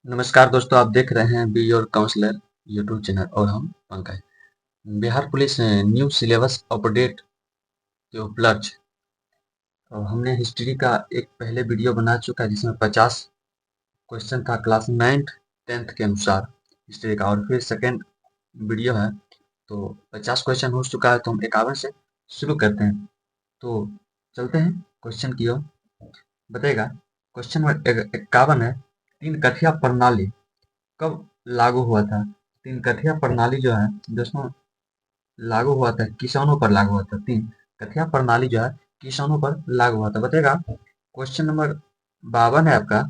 नमस्कार दोस्तों, आप देख रहे हैं be your counsellor YouTube channel और हम Pankaj. Bihar police new syllabus update के उपलक्ष्य और हमने हिस्ट्री का एक पहले वीडियो बना चुका है जिसमें 50 क्वेश्चन था क्लास 9th 10th के अनुसार हिस्ट्री का, और फिर सेकेंड वीडियो है तो 50 क्वेश्चन हो चुका है। तो हम 51 से शुरू करते हैं। तो चलते हैं क्वेश्चन की ओर। बताइएगा, क्वेश्चन नंबर 51 है, तीन कथिया प्रणाली कब लागू हुआ था? तीन कथिया प्रणाली जो है दोस्तों लागू हुआ था, किसानों पर लागू हुआ था। तीन कथिया प्रणाली जो है किसानों पर लागू हुआ था। बताएगा, क्वेश्चन नंबर 52 है आपका,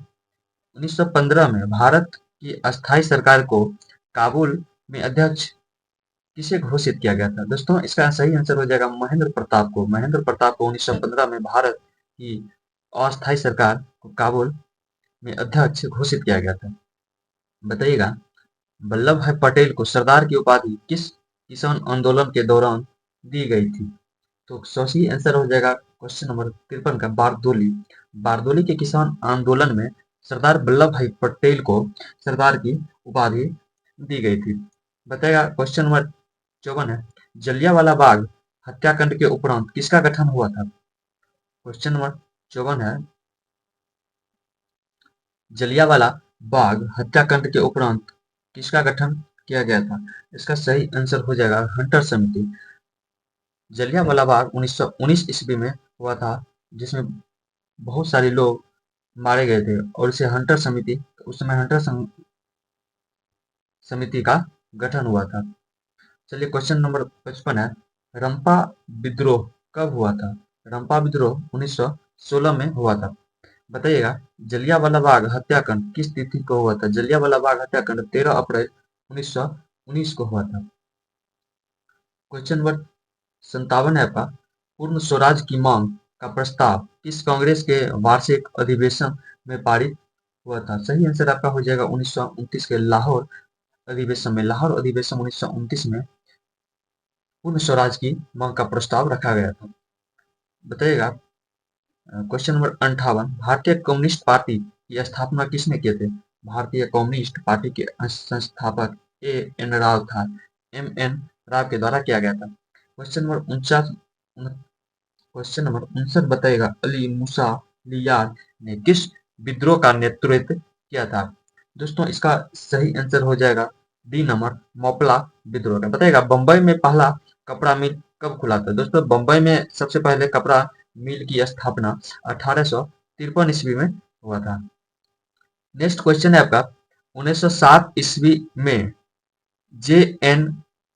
1915 में भारत की अस्थायी सरकार को काबुल में अध्यक्ष किसे घोषित किया गया था? दोस्तों इसका सही आंसर हो जाएगा महेंद्र प्रताप को। महेंद्र प्रताप को 1915 में भारत की अस्थायी सरकार को काबुल में अध्यक्ष घोषित किया गया था। बताइएगा, वल्लभ भाई पटेल को सरदार की उपाधि किस किसान आंदोलन के दौरान दी गई थी? तो सही आंसर हो जाएगा क्वेश्चन नंबर 53 का बारदोली। बारदोली के किसान आंदोलन में सरदार वल्लभ भाई पटेल को सरदार की उपाधि दी गई थी। बताएगा, क्वेश्चन नंबर 54 है, जलियांवाला बाग हत्याकांड के उपरांत किसका गठन हुआ था? क्वेश्चन नंबर 54 है, जलियांवाला बाग हत्याकांड के उपरांत किसका गठन किया गया था? इसका सही आंसर हो जाएगा हंटर समिति। जलियांवाला बाग 1919 ईस्वी में हुआ था, जिसमें बहुत सारे लोग मारे गए थे और इसे हंटर समिति, उस समय समिति का गठन हुआ था। चलिए क्वेश्चन नंबर 55 है, रंपा विद्रोह कब हुआ था? रंपा विद्रोह 1916 में हुआ था। बताइएगा, जलियांवाला बाग हत्याकांड किस तिथि को हुआ था? जलियांवाला बाग हत्याकांड 13 अप्रैल 1919 को हुआ था। क्वेश्चन नंबर 57 है आपका, पूर्ण स्वराज की मांग का प्रस्ताव किस कांग्रेस के वार्षिक अधिवेशन में पारित हुआ था? सही आंसर आपका हो जाएगा 1929 के लाहौर अधिवेशन में। लाहौर अधिवेशन 1929 में पूर्ण स्वराज की मांग का प्रस्ताव रखा गया था। बताइएगा, क्वेश्चन नंबर 58, भारतीय कम्युनिस्ट पार्टी की स्थापना किसने किए थे? भारतीय कम्युनिस्ट पार्टी के संस्थापक ए एन राव था। एम एन राव के द्वारा किया गया था। क्वेश्चन नंबर 59 बताइएगा, अली मूसा लियार ने किस विद्रोह का नेतृत्व किया था? दोस्तों इसका सही आंसर हो जाएगा डी नंबर, मोपला विद्रोह का। बताइएगा, बंबई में पहला कपड़ा मिल कब खुला था? दोस्तों बंबई में सबसे पहले कपड़ा मिल की स्थापना 1853 ईस्वी में हुआ था। नेक्स्ट क्वेश्चन है आपका, 1907 ईस्वी में जे एन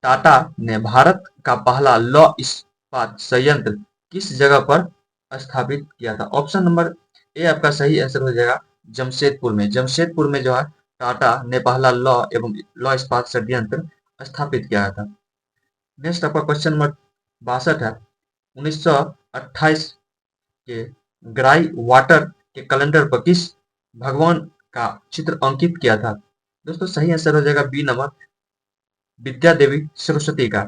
टाटा ने भारत का पहला लौह इस्पात संयंत्र किस जगह पर स्थापित किया था? ऑप्शन नंबर ए आपका सही आंसर हो जाएगा जमशेदपुर में। जमशेदपुर में जो है टाटा ने पहला लौह एवं लौह इस्पात संयंत्र स्थापित किया था। नेक्स्ट आपका क्वेश्चन नंबर 62 है, 1928 के ग्राई वाटर के कैलेंडर पर किस भगवान का चित्र अंकित किया था? दोस्तों सही आंसर हो जाएगा बी नंबर, विद्या देवी सरस्वती का।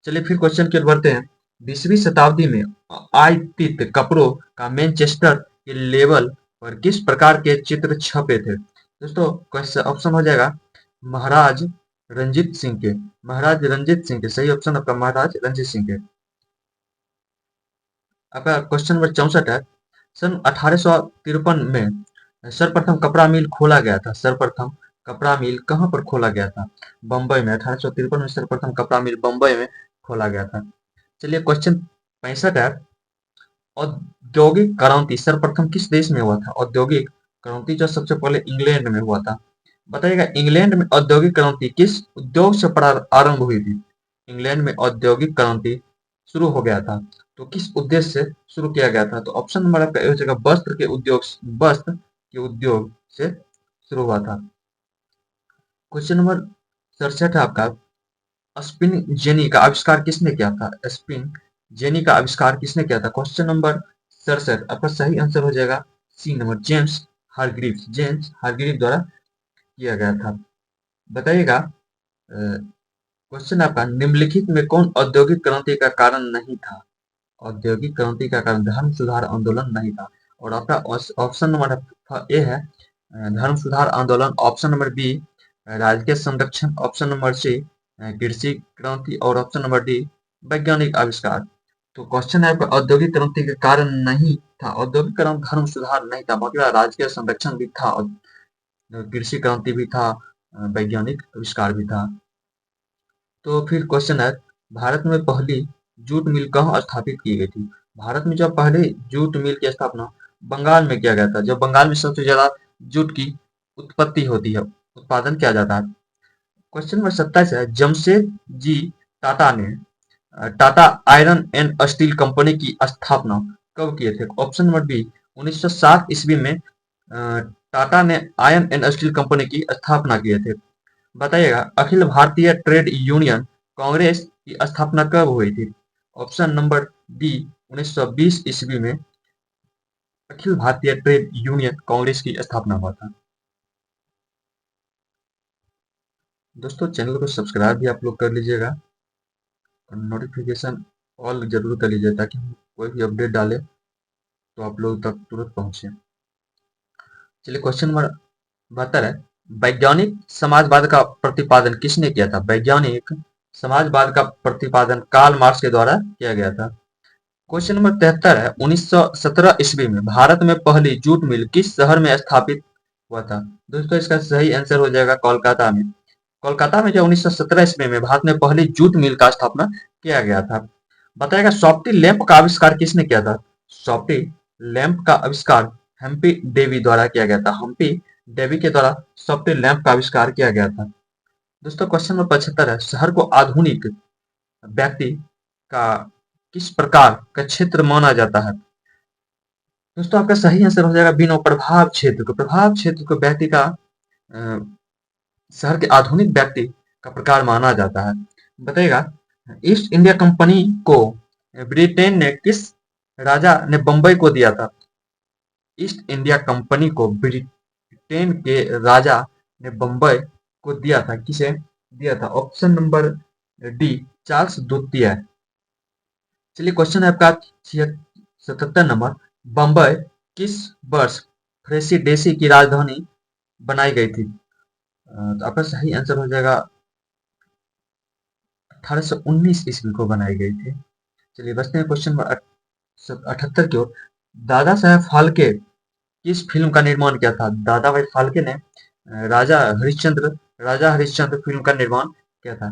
चलिए फिर क्वेश्चन की ओर बढ़ते हैं। 20वीं शताब्दी में आयातित कपड़ों का मैनचेस्टर के लेवल पर किस प्रकार के चित्र छपे थे? दोस्तों क्वेश्चन ऑप्शन हो जाएगा महाराज रंजीत सिंह के। महाराज रंजीत सिंह के, सही ऑप्शन आपका महाराज रंजीत सिंह के। आपका क्वेश्चन नंबर 64 है, सन 1853 में सर्वप्रथम कपड़ा मिल खोला गया था। सर्वप्रथम कपड़ा मिल कहाँ पर खोला गया था? बंबई में। 1853 में सर्वप्रथम कपड़ा मिल बंबई में खोला गया था। चलिए क्वेश्चन 65 है, औद्योगिक क्रांति सर्वप्रथम किस देश में हुआ था? औद्योगिक क्रांति जो सबसे पहले इंग्लैंड में हुआ था। बताइएगा, इंग्लैंड में औद्योगिक क्रांति किस उद्योग से आरंभ हुई थी? इंग्लैंड में औद्योगिक क्रांति शुरू हो गया था तो किस उद्देश्य से शुरू किया गया था? तो ऑप्शन नंबर आपका ए हो जाएगा वस्त्र के उद्योग से शुरू हुआ था। क्वेश्चन नंबर 67 है आपका, स्पिन जेनी का आविष्कार किसने किया था? स्पिन जेनी का आविष्कार किसने किया था? क्वेश्चन नंबर 67 आपका सही आंसर हो जाएगा C number, James Hargreaves. James Hargreave द्वारा किया गया था। बताइएगा, क्वेश्चन आपका, निम्नलिखित में कौन औद्योगिक क्रांति का कारण नहीं था? औद्योगिक क्रांति का कारण धर्म सुधार आंदोलन नहीं था। और आपका ऑप्शन नंबर ए है धर्म सुधार आंदोलन, ऑप्शन नंबर बी राजकीय संरक्षण, ऑप्शन नंबर सी कृषि क्रांति और ऑप्शन नंबर डी वैज्ञानिक आविष्कार। तो क्वेश्चन है आपका औद्योगिक क्रांति के कारण नहीं था, औद्योगिक क्रांति धर्म सुधार नहीं था, बाकी राजकीय संरक्षण भी था और कृषि क्रांति भी था, वैज्ञानिक आविष्कार भी था। तो फिर क्वेश्चन है भारत में पहली जूट मिल कहाँ स्थापित की गई थी? भारत में जो पहले जूट मिल की स्थापना बंगाल में किया गया था, जो बंगाल में सबसे ज्यादा जूट की उत्पत्ति होती है, उत्पादन किया जाता है। क्वेश्चन नंबर 27 है जमशेद जी टाटा ने Tata iron and steel company की स्थापना कब किए थे? ऑप्शन नंबर बी 1960 ईस्वी में टाटा ने आयरन एंड स्टील कंपनी की स्थापना किए थे। बताइएगा अखिल भारतीय ट्रेड यूनियन कांग्रेस की स्थापना कब हुई थी? ऑप्शन नंबर डी 1920 ईस्वी में अखिल भारतीय ट्रेड यूनियन कांग्रेस की स्थापना हुआ था। दोस्तों चैनल को सब्सक्राइब भी आप लोग कर लीजिएगा और नोटिफिकेशन ऑल जरूर कर लीजिए ताकि हम कोई भी अपडेट डालें तो आप लोग तक तुरंत पहुंचे। चलिए क्वेश्चन नंबर 72 है वैज्ञानिक समाजवाद का प्रतिपादन किसने किया था? वैज्ञानिक समाजवाद का प्रतिपादन कार्ल मार्क्स के द्वारा किया गया था। क्वेश्चन नंबर 73 है 1917 ईस्वी में भारत में पहली जूट मिल किस शहर में स्थापित हुआ था? दोस्तों इसका सही आंसर हो जाएगा कोलकाता में। कोलकाता में जो 1917 ईस्वी में भारत में पहली जूट मिल का स्थापना किया गया था। बताएगा सॉफ्टी लैंप का आविष्कार किसने किया था? सॉफ्टी लैंप का आविष्कार हम्पी डेवी द्वारा किया गया था। हम्पी डेवी के द्वारा सॉफ्टी लैंप का आविष्कार किया गया था। दोस्तों क्वेश्चन नंबर 75 है शहर को आधुनिक व्यक्ति का किस प्रकार का क्षेत्र माना जाता है? दोस्तों आपका सही आंसर हो जाएगा बिना प्रभाव क्षेत्र को। प्रभाव क्षेत्र को व्यक्ति का शहर के आधुनिक व्यक्ति का प्रकार माना जाता है। बताइएगा ईस्ट इंडिया कंपनी को ब्रिटेन ने किस राजा ने बंबई को दिया था? ईस्ट इंडिया कंपनी को ब्रिटेन के राजा ने बंबई को दिया था, किसे दिया था? ऑप्शन नंबर डी चार्ल्स द्वितीय। चलिए क्वेश्चन है आपका 77 नंबर बंबई किस वर्ष प्रेसिडेंसी की राजधानी बनाई गई थी? तो आपका सही आंसर हो जाएगा 1819 ईस्वी को बनाई गई थी। चलिए बचते हैं क्वेश्चन नंबर 78 की ओर। दादा साहेब फाल्के किस फिल्म का निर्माण किया था? दादा भाई फाल्के ने राजा हरिश्चंद्र फिल्म का निर्माण किया था।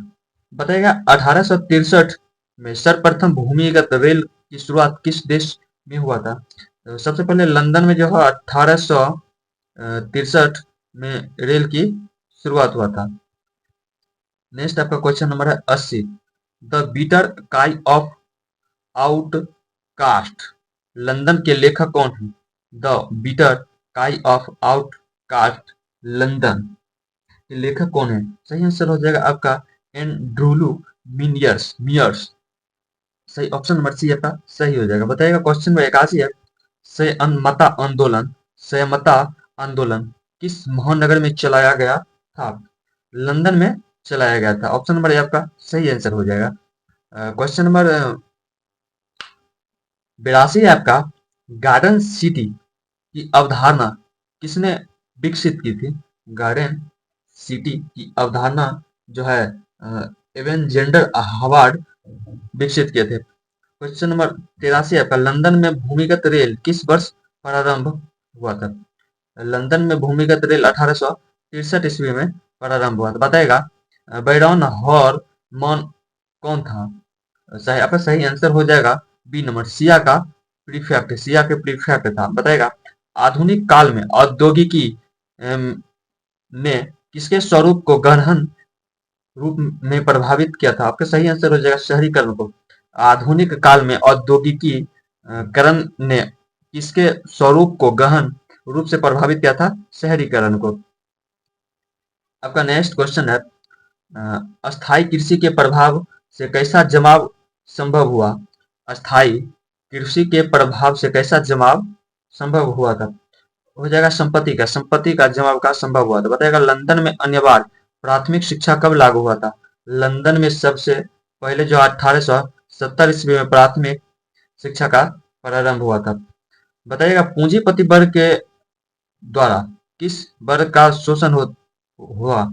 बताइएगा 1863 में सर्वप्रथम भूमिगत रेल की शुरुआत किस देश में हुआ था? तो सबसे पहले लंदन में जो है 1863 में रेल की शुरुआत हुआ था। नेक्स्ट आपका क्वेश्चन नंबर है 80 द बीटर काई ऑफ आउटकास्ट लंदन के लेखक कौन है? द बीटर काई ऑफ आउटकास्ट लंदन के लेखक कौन है? सही आंसर हो जाएगा आपका एंड्रूलू मियर्स। सही ऑप्शन नंबर सी आपका सही हो जाएगा। बताइएगा क्वेश्चन नंबर 81 है संयमता आंदोलन किस महानगर में चलाया गया था? लंदन में चलाया गया था। ऑप्शन नंबर ए आपका सही आंसर हो जाएगा। क्वेश्चन नंबर 82 है आपका गार्डन सिटी की अवधारणा किसने विकसित की थी? गार्डन सिटी की अवधारणा जो है एवेंजेंडर हावर्ड विकसित किए थे। क्वेश्चन नंबर 83 आपका लंदन में भूमिगत रेल किस वर्ष प्रारंभ हुआ था? लंदन में भूमिगत रेल 1863 ईस्वी में प्रारंभ हुआ था। बताएगा बैरन हॉर्मन कौन था? सही आपका सही आंसर हो जाएगा बी नंबर सिया का प्रीफेक्ट, सिया के प्रीफेक्ट था। बताएगा आधुनिक काल में औद्योगिकी ने किसके स्वरूप को गहन रूप में प्रभावित किया था? आपका सही आंसर हो जाएगा शहरीकरण को। आधुनिक काल में औद्योगिकी करण ने किसके स्वरूप को गहन रूप से प्रभावित किया था? शहरीकरण को। आपका नेक्स्ट क्वेश्चन है अस्थाई कृषि के प्रभाव से कैसा जमाव संभव हुआ? अस्थाई कृषि के प्रभाव से कैसा जमाव संभव हुआ था? हो जाएगा संपत्ति का जमाव का संभव हुआ था। बताएगा लंदन में अनिवार्य प्राथमिक शिक्षा कब लागू हुआ था? लंदन में सबसे पहले जो 1870 ईस्वी में प्राथमिक शिक्षा का प्रारंभ हुआ था। बताइएगा पूंजीपति वर्ग के द्वारा किस वर्ग का शोषण हुआ?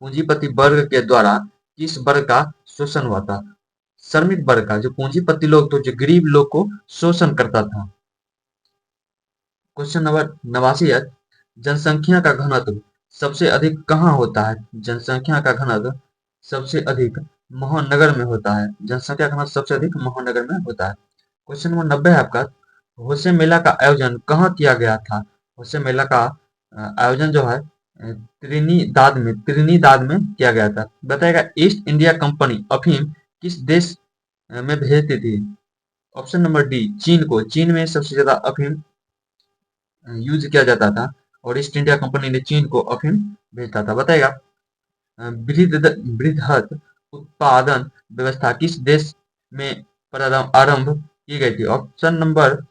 पूंजीपति वर्ग के द्वारा किस वर्ग का शोषण हुआ था? श्रमिक वर्ग का, जो पूंजीपति लोग तो जो गरीब लोग को शोषण करता था। क्वेश्चन नंबर 89 है, जनसंख्या का घनत्व सबसे अधिक कहाँ होता है? जनसंख्या का घनत्व सबसे अधिक महानगर में होता है। जनसंख्या का घनत्व सबसे अधिक महानगर में होता है। क्वेश्चन नंबर 90 है आपका, होशे मेला का आयोजन कहाँ किया गया था? होशे मेला का आयोजन जो है त्रिनिदाद में किया गया था। बताएगा, ईस्ट इंडिया कंपनी अफीम किस देश में भेजती थी? ऑप्शन नंबर डी, चीन को। चीन में सबसे ज्यादा अफीम यूज किया जाता था और ईस्ट इंडिया कंपनी ने चीन को अफीम भेजता था। बताएगा, बृहद उत्पादन व्यवस्था किस देश में आरंभ की गई थी? Option number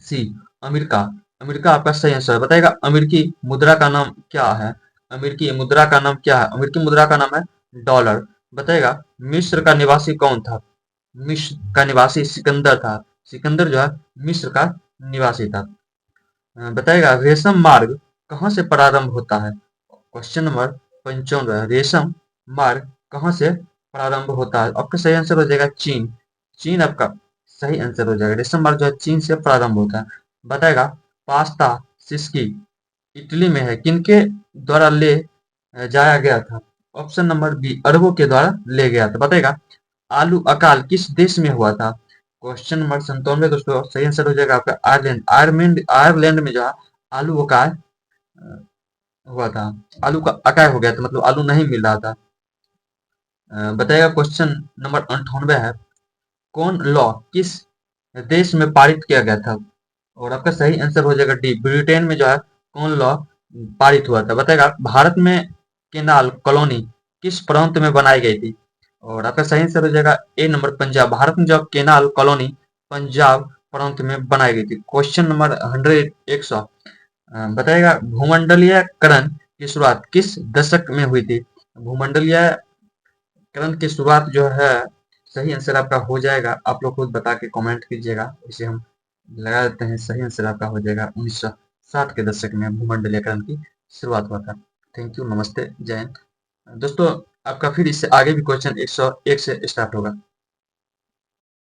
C, America. America आपका सही आंसर है। बताएगा, अमेरिकी मुद्रा का नाम क्या है? अमेरिकी मुद्रा का नाम क्या है? अमेरिकी मुद्रा का नाम है डॉलर। बताएगा, मिस्र का निवासी कौन था? मिस्र का निवासी सिकंदर था। सिकंदर जो है मिस्र का निवासी था। बताएगा, रेशम मार्ग कहाँ से प्रारंभ होता है? क्वेश्चन नंबर 55 है, रेशम मार्ग कहाँ से प्रारंभ होता है? आपका सही आंसर हो जाएगा चीन। चीन आपका सही आंसर हो जाएगा। रेशम मार्ग जो है चीन से प्रारंभ होता है। बताएगा, पास्ता सिस्की इटली में है, किनके द्वारा ले जाया गया था? ऑप्शन नंबर बी, अरबों के द्वारा ले गया था। बताएगा, आलू अकाल किस देश में हुआ था? क्वेश्चन नंबर 97 दोस्तों, सही आंसर हो जाएगा आपका आयरलैंड। आयरलैंड में जो है आलू अकाल हुआ था। आलू का अकाल हो गया था, मतलब आलू नहीं मिल रहा था। बताइएगा, क्वेश्चन नंबर 98 है, कौन लॉ किस देश में पारित किया गया था? और आपका सही आंसर हो जाएगा डी, ब्रिटेन में जो है कौन लॉ पारित हुआ था? बताएगा, भारत में केनाल कॉलोनी किस प्रांत में बनाई गई थी? और आपका सही आंसर हो जाएगा ए नंबर, पंजाब। भारत में जो केनाल कॉलोनी पंजाब प्रांत में बनाई गई थी। क्वेश्चन नंबर 100 बताएगा, भूमंडलीयकरण की शुरुआत किस दशक में हुई थी? भूमंडलीयकरण की शुरुआत जो है, सही आंसर आपका हो जाएगा, आप लोग खुद बता के कमेंट कीजिएगा, इसे हम लगा देते हैं। सही आंसर आपका हो जाएगा 1960 के दशक में भूमंडलीयकरण की शुरुआत हुआ था। थैंक यू, नमस्ते, जय हिंद। दोस्तों, आपका फिर इससे आगे भी क्वेश्चन 101 से स्टार्ट होगा।